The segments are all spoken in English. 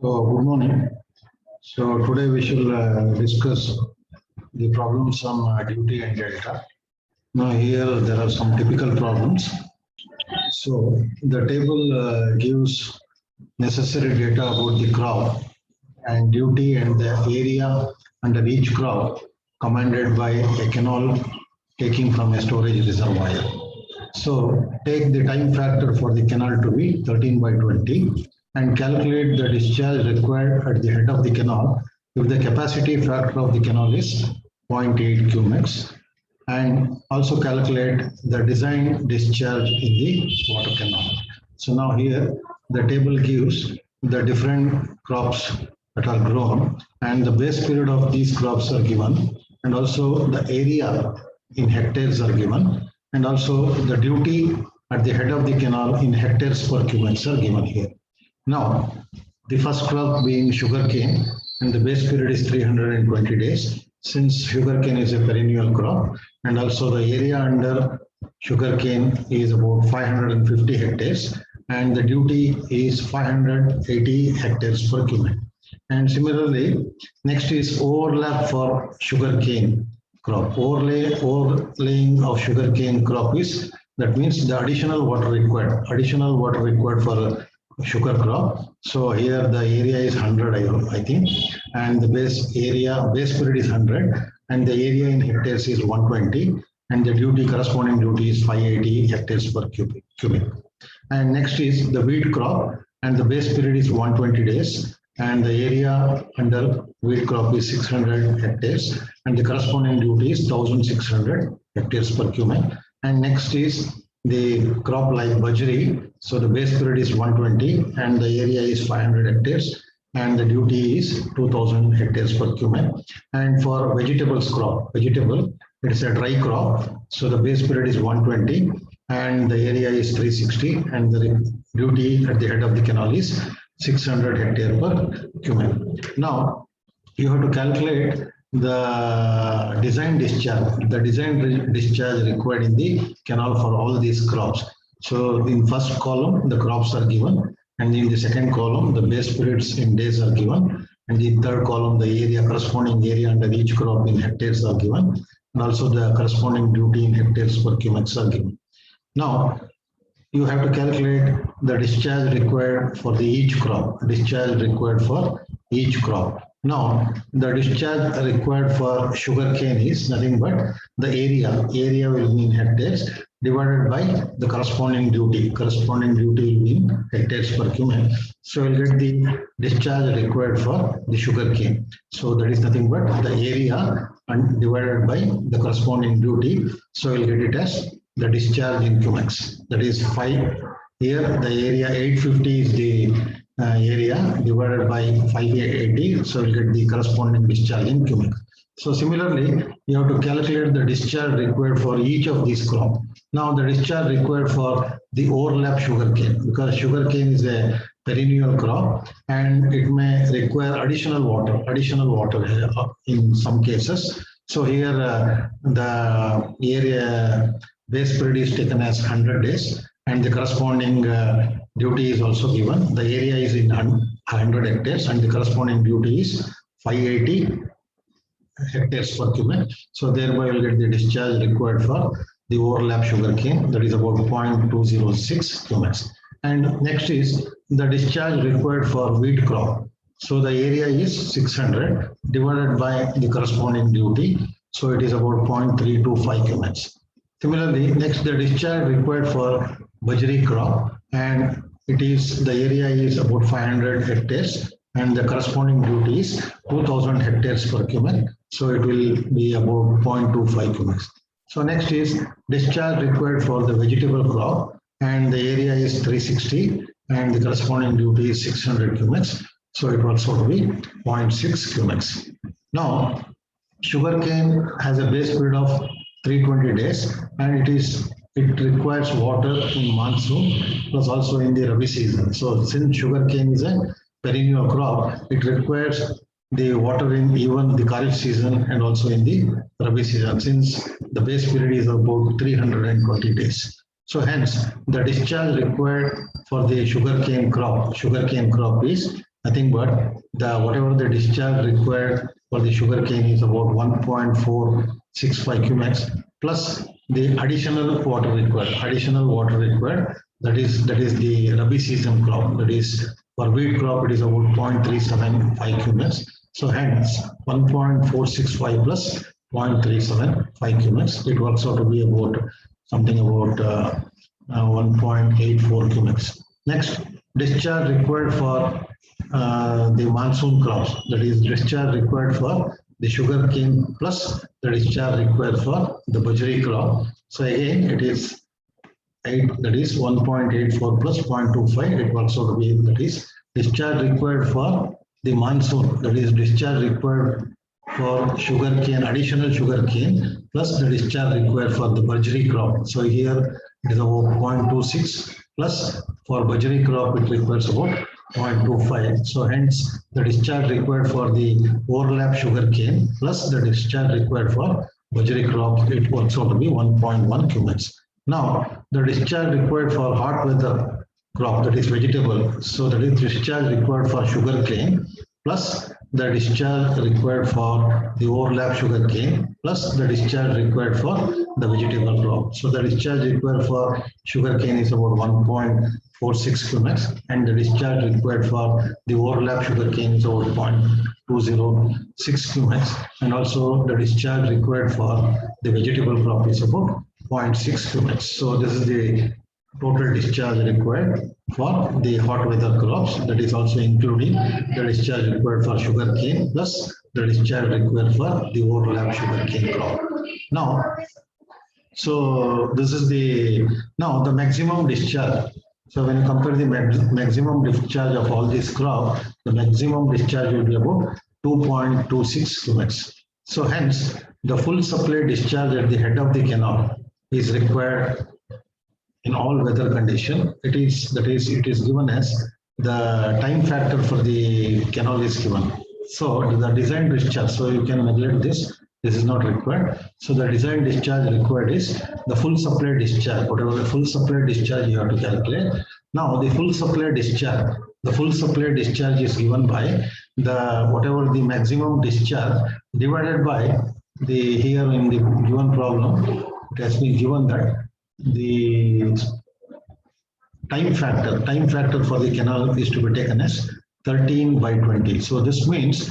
So, good morning. So, today we shall discuss the problems on duty and delta. Now, here there are some typical problems. So, the table gives necessary data about the crop and duty and the area under each crop commanded by a canal taking from a storage reservoir. So take the time factor for the canal to be 13 by 20 and calculate the discharge required at the head of the canal if the capacity factor of the canal is 0.8 cumex, and also calculate the design discharge in the water canal. So now here the table gives the different crops that are grown and the base period of these crops are given, and also the area in hectares are given, and also the duty at the head of the canal in hectares per cumex are given here. Now, the first crop being sugarcane, and the base period is 320 days. Since sugarcane is a perennial crop, and also the area under sugarcane is about 550 hectares, and the duty is 580 hectares per cumex. And similarly, next is overlap for sugarcane crop. Overlaying of sugarcane crop is, that means the additional water required for sugar crop. So here the area is 100, I think, and the base period is 100, and the area in hectares is 120, and the corresponding duty is 580 hectares per cubic. And next is the wheat crop, and the base period is 120 days, and the area under wheat crop is 600 hectares, and the corresponding duty is 1600 hectares per cubic. And next is the crop like bajri. So the base period is 120 and the area is 500 hectares and the duty is 2000 hectares per cubic. And for vegetables crop, it is a dry crop. So the base period is 120 and the area is 360 and the duty at the head of the canal is 600 hectare per cubic. Now you have to calculate the design discharge required in the canal for all these crops. So in first column the crops are given, and in the second column the base periods in days are given, and in third column the corresponding area under each crop in hectares are given, and also the corresponding duty in hectares per cumex are given. Now you have to calculate the discharge required for each crop. Now, the discharge required for sugarcane is nothing but the area will be in hectares divided by the corresponding duty. Corresponding duty will be in hectares per cubic. So we'll get the discharge required for the sugarcane. So that is nothing but the area and divided by the corresponding duty. So we'll get it as the discharge in cumex. That is 5. Here the area 850 is the area divided by 580, so we'll get the corresponding discharge in cubic. So similarly, you have to calculate the discharge required for each of these crops. Now the discharge required for the overlap sugarcane, because sugarcane is a perennial crop and it may require additional water in some cases. So here the area base period is taken as 100 days and the corresponding duty is also given. The area is in 100 hectares and the corresponding duty is 580 hectares per cubic. So thereby you'll get the discharge required for the overlap sugarcane, that is about 0.206 cubics. And next is the discharge required for wheat crop. So the area is 600 divided by the corresponding duty. So it is about 0.325 cubics. Similarly, next the discharge required for bajri crop, and the area is about 500 hectares and the corresponding duty is 2000 hectares per cubic. So it will be about 0.25 cubics. So next is discharge required for the vegetable crop, and the area is 360 and the corresponding duty is 600 cubics. So it will also be 0.6 cubics. Now sugarcane has a base period of 320 days and it requires water in monsoon plus also in the Rabi season. So since sugarcane is a perennial crop, it requires the water in even the Kharif season and also in the Rabi season, since the base period is about 320 days. So hence the discharge required for the sugarcane crop is nothing but the whatever the discharge required for the sugarcane is about 1.465 cumex plus the additional water required. That is the Rabi season crop. That is for wheat crop it is about 0.375 cumex. So hence 1.465 plus 0.375 cumex. It works out to be about something about 1.84 cumex. Next, discharge required for the monsoon crops. That is discharge required for the sugarcane plus the discharge required for the bajri crop. So again, it is 8, that is 1.84 plus 0.25. It works out to be, that is discharge required for the monsoon. That is discharge required for sugarcane, additional sugarcane plus the discharge required for the bajri crop. So here it is about 0.26 plus for bajri crop it requires about 0.25. So hence the discharge required for the overlap sugarcane plus the discharge required for bajri crop, it works out to be 1.1 cumex. Now the discharge required for hot weather crop, that is vegetable. So that is discharge required for sugarcane plus the discharge required for the overlap sugarcane plus the discharge required for the vegetable crop. So the discharge required for sugarcane is about 1.46 cumex and the discharge required for the overlap sugarcane is about 0.206 cumex, and also the discharge required for the vegetable crop is about 0.6 cumex. So this is the total discharge required for the hot weather crops. That is also including the discharge required for sugarcane plus the discharge required for the overlap sugarcane crop. Now, so this is the maximum discharge. So when you compare the maximum discharge of all these crop, the maximum discharge will be about 2.26 cumex. So hence the full supply discharge at the head of the canal is required in all weather condition. It is given as the time factor for the canal is given. So the design discharge, so you can neglect this. This is not required. So the design discharge required is the full supply discharge. Whatever the full supply discharge you have to calculate. Now the full supply discharge is given by the whatever the maximum discharge divided by the, here in the given problem it has been given that the time factor for the canal is to be taken as 13/20. So this means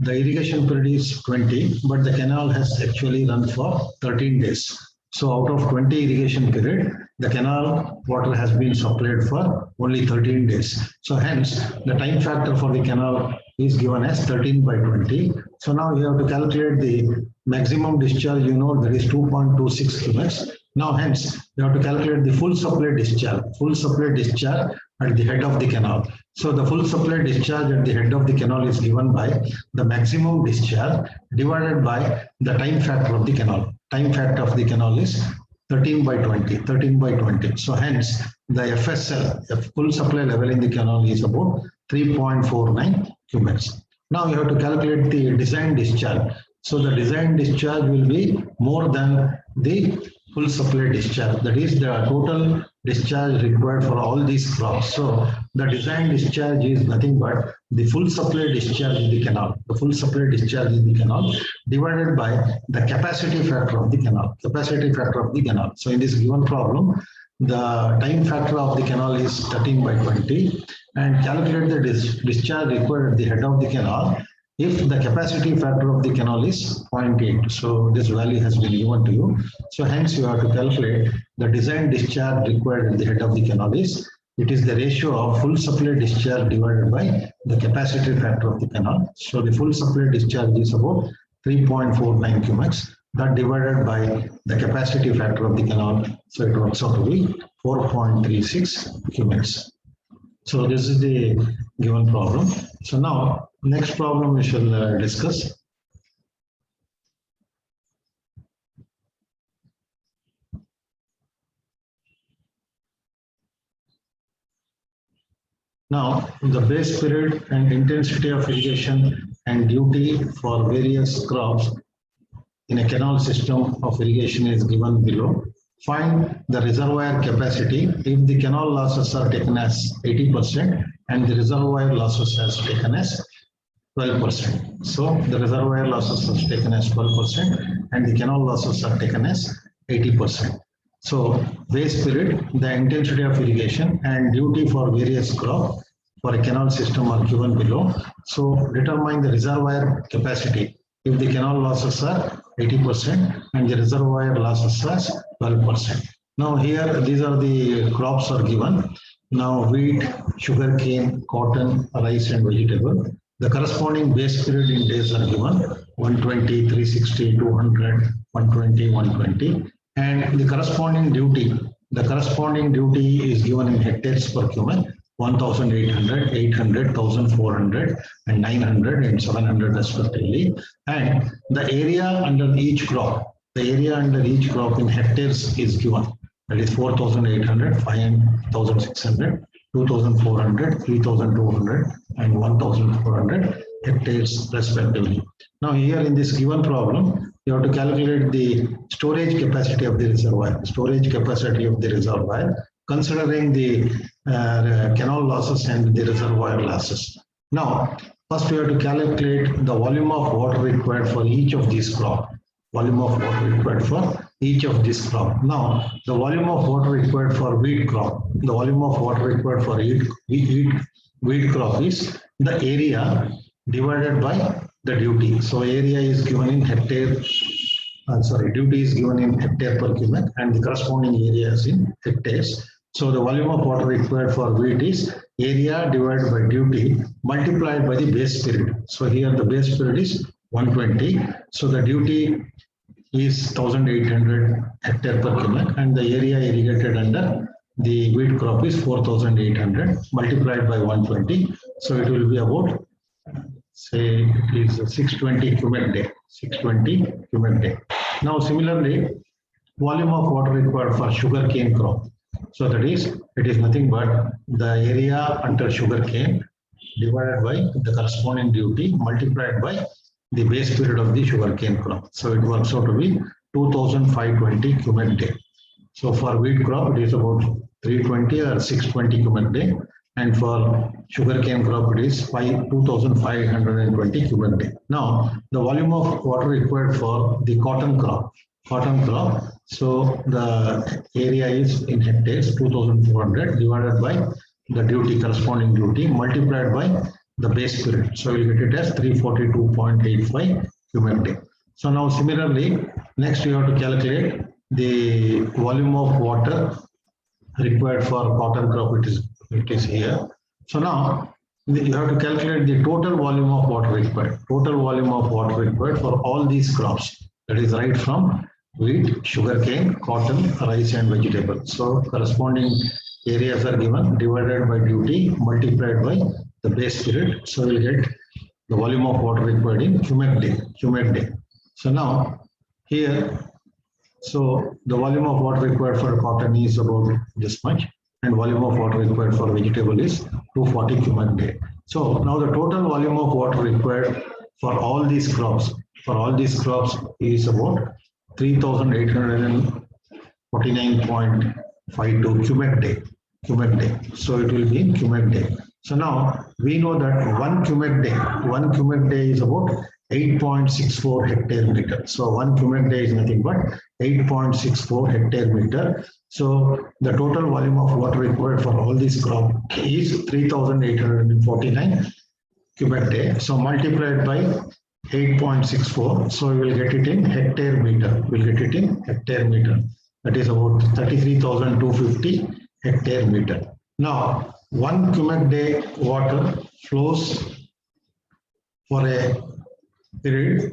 the irrigation period is 20, but the canal has actually run for 13 days. So out of 20 irrigation period, the canal water has been supplied for only 13 days. So hence the time factor for the canal is given as 13/20. So now you have to calculate the maximum discharge, you know, that is 2.26 cumex. Now hence you have to calculate the full supply discharge at the head of the canal. So the full supply discharge at the head of the canal is given by the maximum discharge divided by the time factor of the canal. Time factor of the canal is 13/20. So hence the FSL, the full supply level in the canal, is about 3.49 cumex. Now you have to calculate the design discharge. So the design discharge will be more than the full supply discharge. That is the total discharge required for all these crops. So the design discharge is nothing but the full supply discharge in the canal. The full supply discharge in the canal divided by the capacity factor of the canal. So in this given problem, the time factor of the canal is 13/20, and calculate the discharge required at the head of the canal if the capacity factor of the canal is 0.8. So this value has been given to you. So hence you have to calculate the design discharge required at the head of the canal is, it is the ratio of full supply discharge divided by the capacity factor of the canal. So the full supply discharge is about 3.49 cumex, that divided by the capacity factor of the canal. So it works out to be 4.36 cumex. So this is the given problem. So now next problem we shall discuss. Now the base period and intensity of irrigation and duty for various crops in a canal system of irrigation is given below. Find the reservoir capacity if the canal losses are taken as 80% and the reservoir losses has taken as 12%. So the reservoir losses are taken as 12% and the canal losses are taken as 80%. So base period, the intensity of irrigation and duty for various crop for a canal system are given below. So determine the reservoir capacity if the canal losses are 80% and the reservoir losses are 12%. Now here these are the crops are given. Now wheat, sugarcane, cotton, rice and vegetable. The corresponding base period in days are given 120, 360, 200, 120, 120. And the corresponding duty is given in hectares per cubic, 1,800, 800, 1,400 and 900 and 700 respectively. And the area under each crop, in hectares is given. That is 4,800, 5,600, 2,400, 3,200 and 1,400 hectares respectively. Now here in this given problem, you have to calculate the storage capacity of the reservoir. Considering the canal losses and the reservoir losses. Now, first we have to calculate the volume of water required for each of these crops. Now, the volume of water required for wheat crop, wheat crop is the area divided by the duty. So area is given in hectare, duty is given in hectare per cubic and the corresponding area is in hectares. So the volume of water required for wheat is area divided by duty multiplied by the base period. So here the base period is 120. So the duty is 1,800 hectare per cubic and the area irrigated under the wheat crop is 4,800 multiplied by 120. So it will be about, say it is 620 cubic day. Now similarly, volume of water required for sugarcane crop. So that is, it is nothing but the area under sugarcane divided by the corresponding duty multiplied by the base period of the sugarcane crop. So it works out to be 2,520 cubic day. So for wheat crop, it is about 320 or 620 cubic day. And for sugarcane crop, it is 2,520 cubic day. Now, the volume of water required for the cotton crop. So the area is in hectares, 2,400 divided by the duty, corresponding duty multiplied by the base period. So we'll get it as 342.85 cubic day. So now similarly, next you have to calculate the volume of water required for cotton crop. It is here. So now you have to calculate the total volume of water required. For all these crops. That is right from wheat, sugarcane, cotton, rice and vegetable. So corresponding areas are given divided by duty multiplied by the base period. So we'll get the volume of water required in cubic day. So now here, so the volume of water required for cotton is about this much and volume of water required for vegetable is 240 cubic day. So now the total volume of water required for all these crops is about 3,849.52 cubic day. So it will be in cubic day. So now we know that one cubic day is about 8.64 hectare meter. So one cubic day is nothing but 8.64 hectare meter. So the total volume of water required for all these crop is 3,849 cubic day. So multiplied by 8.64. So we will get it in hectare meter. That is about 33,250 hectare meter. Now, 1 cubic day water flows for a period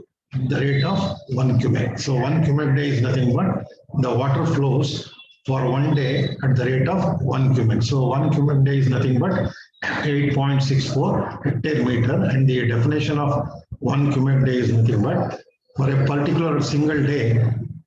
the rate of 1 cubic. So 1 cubic day is nothing but the water flows for 1 day at the rate of 1 cubic. So 1 cubic day is nothing but 8.64 hectare meter, and the definition of 1 cubic day is nothing but for a particular single day,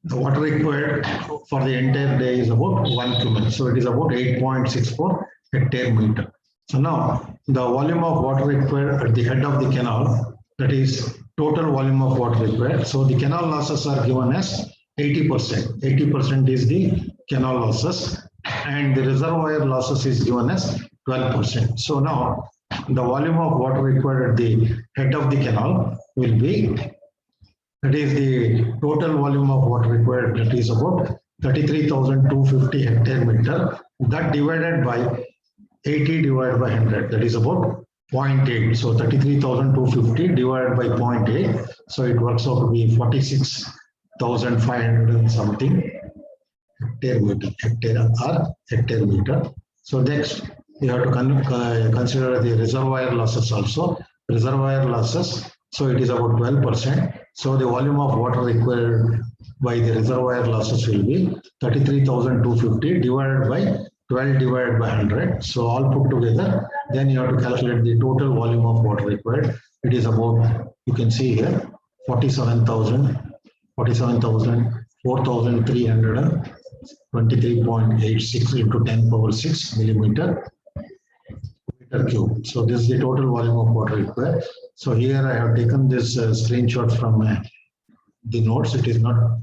the water required for the entire day is about 1 cubic. So it is about 8.64 hectare meter. So now the volume of water required at the head of the canal, that is total volume of water required. So the canal losses are given as 80%. 80% is the canal losses and the reservoir losses is given as 12%. So now the volume of water required at the head of the canal will be, that is the total volume of water required, that is about 33,250 hectare meter, that divided by 80 divided by 100, that is about 0.8. So 33,250 divided by 0.8. So it works out to be 46,500 and something hectare meter, hectare meter. So next, you have to consider the reservoir losses also. Reservoir losses, so it is about 12%. So the volume of water required by the reservoir losses will be 33,250 divided by 12 divided by 100. So all put together, then you have to calculate the total volume of water required. It is about, you can see here, 4,323.86 into 10 power 6 millimeter cube. So this is the total volume of water required. So here I have taken this screenshot from the notes. It is not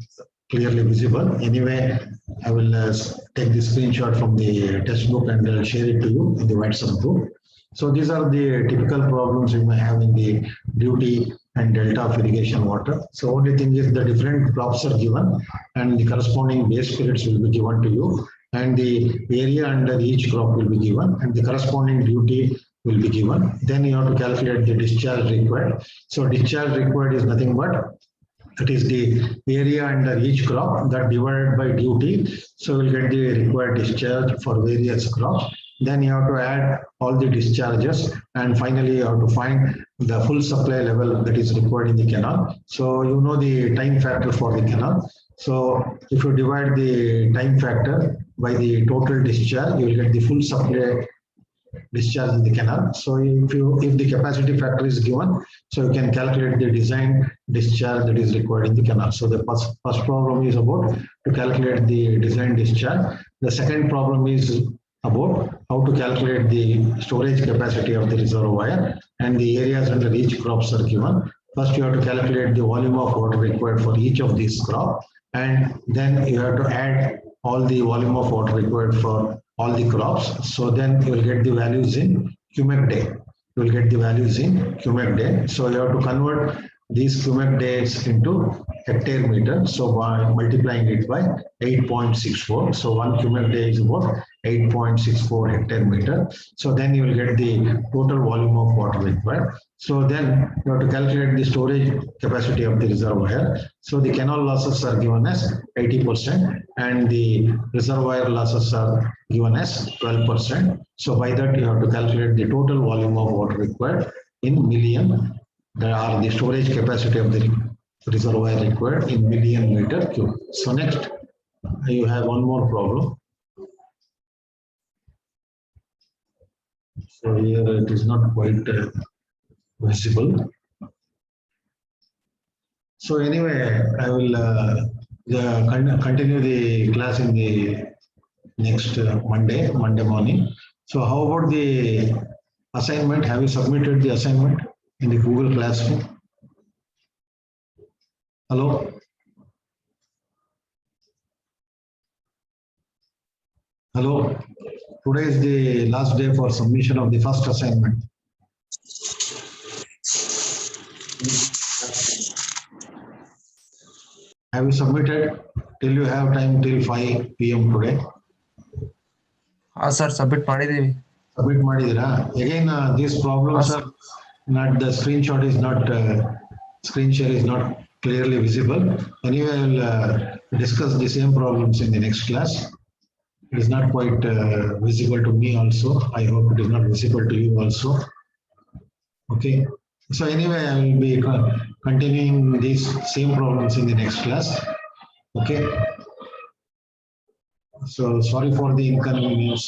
clearly visible. Anyway, I will take the screenshot from the textbook and I'll share it to you in the WhatsApp group. So these are the typical problems you may have in the duty and delta of irrigation water. So only thing is the different crops are given and the corresponding base periods will be given to you, and the area under each crop will be given and the corresponding duty will be given. Then you have to calculate the discharge required. So discharge required is nothing but that is the area under each crop that divided by duty. So we'll get the required discharge for various crops. Then you have to add all the discharges, and finally you have to find the full supply level that is required in the canal. So you know the time factor for the canal. So if you divide the time factor by the total discharge, you will get the full supply discharge in the canal. So if the capacity factor is given, so you can calculate the design discharge that is required in the canal. So the first problem is about to calculate the design discharge. The second problem is about how to calculate the storage capacity of the reservoir, and the areas under each crops are given. First you have to calculate the volume of water required for each of these crops, and then you have to add all the volume of water required for all the crops. So then you will get the values in cubic day. You will get the values in cubic day. So you have to convert these cubic days into hectare meter. So by multiplying it by 8.64. So 1 cubic day is about 8.64 hectare meter. So then you will get the total volume of water required. So then you have to calculate the storage capacity of the reservoir. So the canal losses are given as 80% and the reservoir losses are given as 12%. So by that you have to calculate the total volume of water required in million. There are the storage capacity of the reservoir required in million meter cube. So next you have one more problem. So here it is not quite visible. So anyway, I will continue the class in the next Monday morning. So how about the assignment? Have you submitted the assignment in the Google Classroom? Hello? Hello? Today is the last day for submission of the first assignment. Have you submitted? Till you have time till 5 p.m. today. Sir, submit ಮಾಡಿದೀವಿ. Submit ಮಾಡಿದೀರಾ? Again, these problems are not, the screenshot is not, screen share is not clearly visible. Anyway, I will discuss the same problems in the next class. It is not quite visible to me also. I hope it is not visible to you also. Okay. So anyway, I will be continuing these same problems in the next class. Okay. So sorry for the inconvenience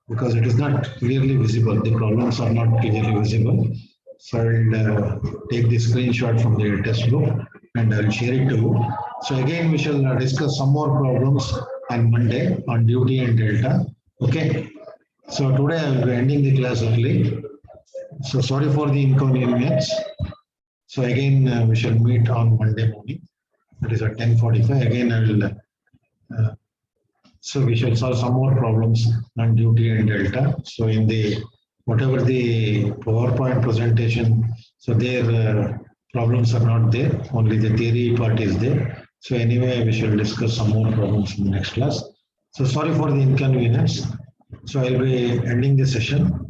because it is not clearly visible. The problems are not clearly visible. So I will take the screenshot from the textbook and I will share it to you. So again, we shall discuss some more problems on Monday on duty and delta. Okay. So today I will be ending the class early. So sorry for the inconvenience. So again, we shall meet on Monday morning. That is at 10:45. Again, I will So we shall solve some more problems on duty and delta. So in the whatever the PowerPoint presentation, so their problems are not there, only the theory part is there. So anyway, we shall discuss some more problems in the next class. So sorry for the inconvenience. So I'll be ending the session.